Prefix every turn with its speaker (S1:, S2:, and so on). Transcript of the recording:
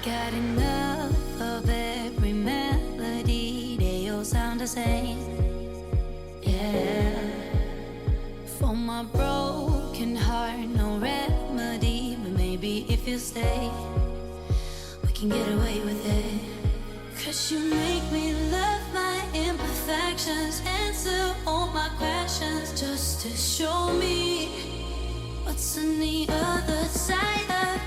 S1: Got enough of every melody, they all sound the same. Yeah. For my broken heart, no remedy, but maybe if you stay, we can get away with it. 'Cause you make me love my imperfections, answer all my questions, just to show me what's on the other side of